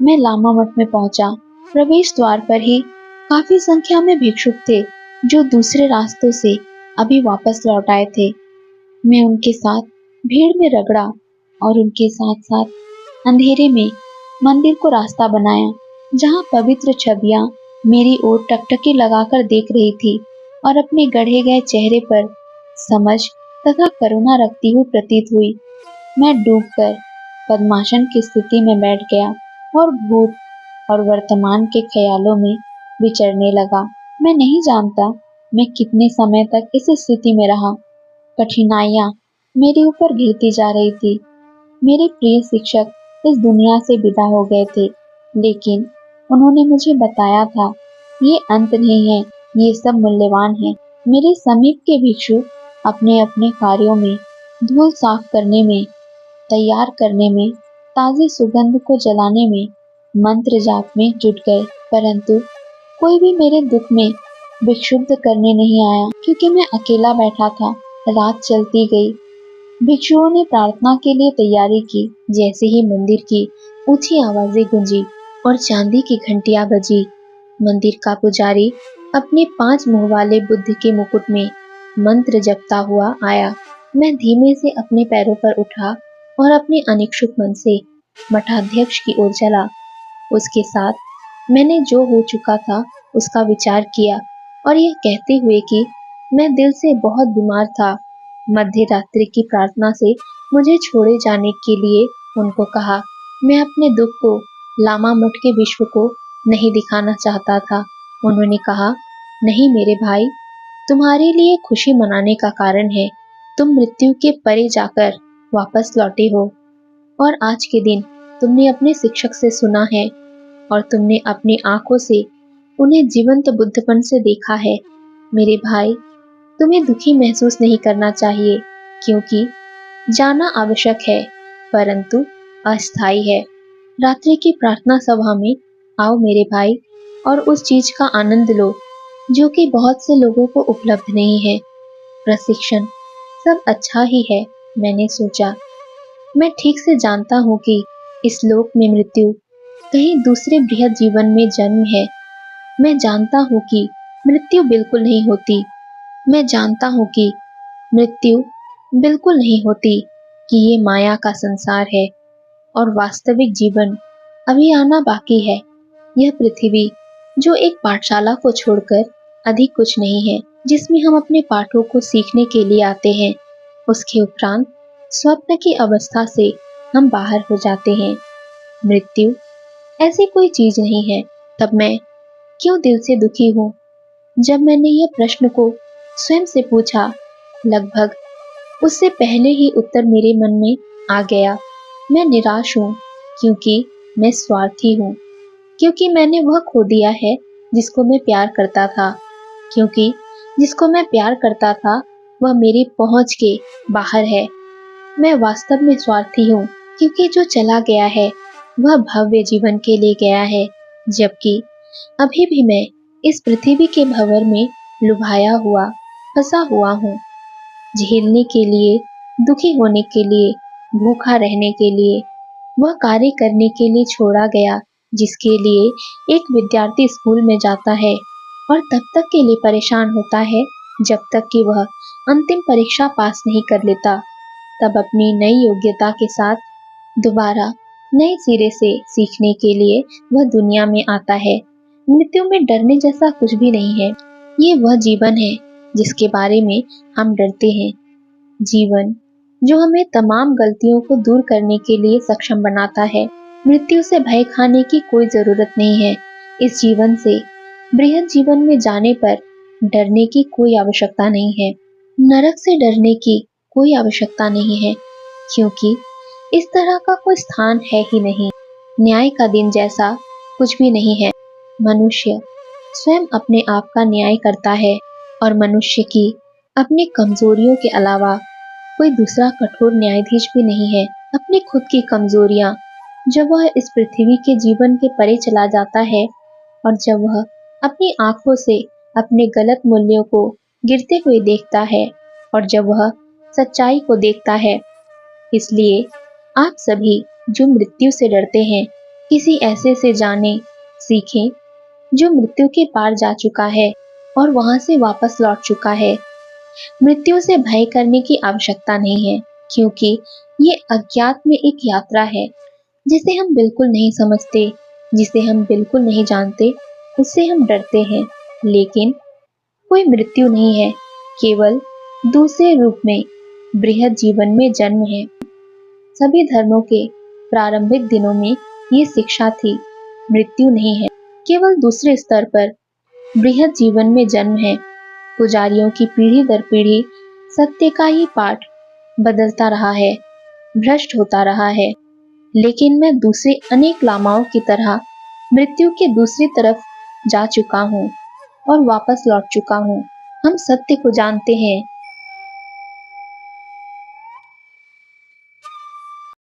मैं लामा मठ में पहुंचा। प्रवेश द्वार पर ही काफी संख्या में भिक्षुक थे जो दूसरे रास्तों से अभी वापस लौट आए थे। मैं उनके साथ भीड़ में रगड़ा और उनके साथ साथ अंधेरे में मंदिर को रास्ता बनाया, जहां पवित्र छवियां मेरी ओर टकटकी लगाकर देख रही थी और अपने गढ़े गए चेहरे पर समझ तथा करुणा रखती हुई प्रतीत हुई। मैं डूबकर पद्मासन की स्थिति में बैठ गया और भूत और वर्तमान के ख्यालों में विचरने लगा। मैं नहीं जानता मैं कितने समय तक इस स्थिति में रहा। कठिनाइयां मेरे ऊपर घिरती जा रही थी। मेरे प्रिय शिक्षक इस दुनिया से विदा हो गए थे, लेकिन उन्होंने मुझे बताया था ये अंत नहीं है, ये सब मूल्यवान है। मेरे समीप के भिक्षु अपने अपने कार्यों में, धूल साफ करने में, तैयार करने में, ताजी सुगंध को जलाने में, मंत्र जाप में जुट गए, परंतु कोई भी मेरे दुख में विक्षुब्ध करने नहीं आया, क्योंकि मैं अकेला बैठा था। रात चलती गई। भिक्षुओं ने प्रार्थना के लिए तैयारी की। जैसे ही मंदिर की ऊंची आवाजें गूंजी और चांदी की घंटियां बजी, मंदिर का पुजारी अपने 5 मुंह वाले बुद्ध के मुकुट में मंत्र जपता हुआ आया। मैं धीमे से अपने पैरों पर उठा और अपने अनिच्छुक मन से मठाध्यक्ष की ओर चला। उसके साथ मैंने जो हो चुका था उसका विचार किया और यह कहते हुए कि मैं दिल से बहुत बीमार था, मध्य रात्रि की प्रार्थना से मुझे छोड़े जाने के लिए उनको कहा। मैं अपने दुख को लामा मठ के विश्व को नहीं दिखाना चाहता था। उन्होंने कहा, नहीं मेरे भाई, तुम्हारे लिए खुशी मनाने का कारण है। तुम मृत्यु के परे जाकर वापस लौटे हो और आज के दिन तुमने अपने शिक्षक से सुना है और तुमने अपनी आंखों से उन्हें जीवंत बुद्धपन से देखा है। मेरे भाई, तुम्हें दुखी महसूस नहीं करना चाहिए, क्योंकि जाना आवश्यक है परंतु अस्थायी है। रात्रि की प्रार्थना सभा में आओ मेरे भाई, और उस चीज का आनंद लो जो कि बहुत से लोगों को उपलब्ध नहीं है। प्रशिक्षण सब अच्छा ही है, मैंने सोचा। मैं ठीक से जानता हूँ कि इस लोक में मृत्यु कहीं दूसरे बृहद जीवन में जन्म है। मैं जानता हूँ कि मृत्यु बिल्कुल नहीं होती। मैं जानता हूँ कि मृत्यु बिल्कुल नहीं होती, कि ये माया का संसार है और वास्तविक जीवन अभी आना बाकी है। यह पृथ्वी जो एक पाठशाला को छोड़कर अधिक कुछ नहीं है, जिसमें हम अपने पाठों को सीखने के लिए आते हैं। उसके उपरांत स्वप्न की अवस्था से हम बाहर हो जाते हैं। मृत्यु ऐसी कोई चीज नहीं है। तब मैं क्यों दिल से दुखी हूँ? जब मैंने यह प्रश्न को स्वयं से पूछा, लगभग उससे पहले ही उत्तर मेरे मन में आ गया। मैं निराश हूँ, क्योंकि मैं स्वार्थी हूँ, क्योंकि मैंने वह खो दिया है जिसको मैं प्यार करता था, क्योंकि जिसको मैं प्यार करता था वह मेरी पहुंच के बाहर है। मैं वास्तव में स्वार्थी हूँ, क्योंकि जो चला गया है वह भव्य जीवन के लिए गया है, जबकि अभी भी मैं इस पृथ्वी के भंवर में लुभाया हुआ, फंसा हुआ हूँ। झेलने के लिए, दुखी होने के लिए, भूखा रहने के लिए, वह कार्य करने के लिए छोड़ा गया जिसके लिए एक विद्यार्थी स्कूल में जाता है और तब तक के लिए परेशान होता है जब तक कि वह अंतिम परीक्षा पास नहीं कर लेता। तब अपनी नई योग्यता के साथ दोबारा नए सिरे से सीखने के लिए वह दुनिया में आता है। मृत्यु में डरने जैसा कुछ भी नहीं है। ये वह जीवन है जिसके बारे में हम डरते हैं। जीवन जो हमें तमाम गलतियों को दूर करने के लिए सक्षम बनाता है। मृत्यु से भय खाने की कोई जरूरत नहीं है। इस जीवन से बृहद जीवन में जाने पर डरने की कोई आवश्यकता नहीं है। नरक से डरने की कोई आवश्यकता नहीं है, क्योंकि इस तरह का कोई स्थान है ही नहीं। न्याय का दिन जैसा कुछ भी नहीं है। मनुष्य स्वयं अपने आप का न्याय करता है और मनुष्य की अपनी कमजोरियों के अलावा कोई दूसरा कठोर न्यायाधीश भी नहीं है। अपनी खुद की कमजोरियां जब वह इस पृथ्वी के जीवन के परे चला जाता है और जब वह अपनी आंखों से अपने गलत मूल्यों को गिरते हुए देखता है और जब वह सच्चाई को देखता है। इसलिए आप सभी जो मृत्यु से डरते हैं, किसी ऐसे से जाने, सीखें जो मृत्यु के पार जा चुका है और वहां से वापस लौट चुका है। मृत्यु से भय करने की आवश्यकता नहीं है, क्योंकि ये अज्ञात में एक यात्रा है जिसे हम बिल्कुल नहीं समझते, जिसे हम बिल्कुल नहीं जानते, उससे हम डरते हैं। लेकिन कोई मृत्यु नहीं है, केवल दूसरे रूप में बृहद जीवन में जन्म है। सभी धर्मों के प्रारंभिक दिनों में ये शिक्षा थी, मृत्यु नहीं है, केवल दूसरे स्तर पर बृहद जीवन में जन्म है। पुजारियों की पीढ़ी दर पीढ़ी सत्य का ही पाठ बदलता रहा है, भ्रष्ट होता रहा है। लेकिन मैं दूसरे अनेक लामाओं की तरह मृत्यु के दूसरी तरफ जा चुका हूँ और वापस लौट चुका हूँ। हम सत्य को जानते हैं,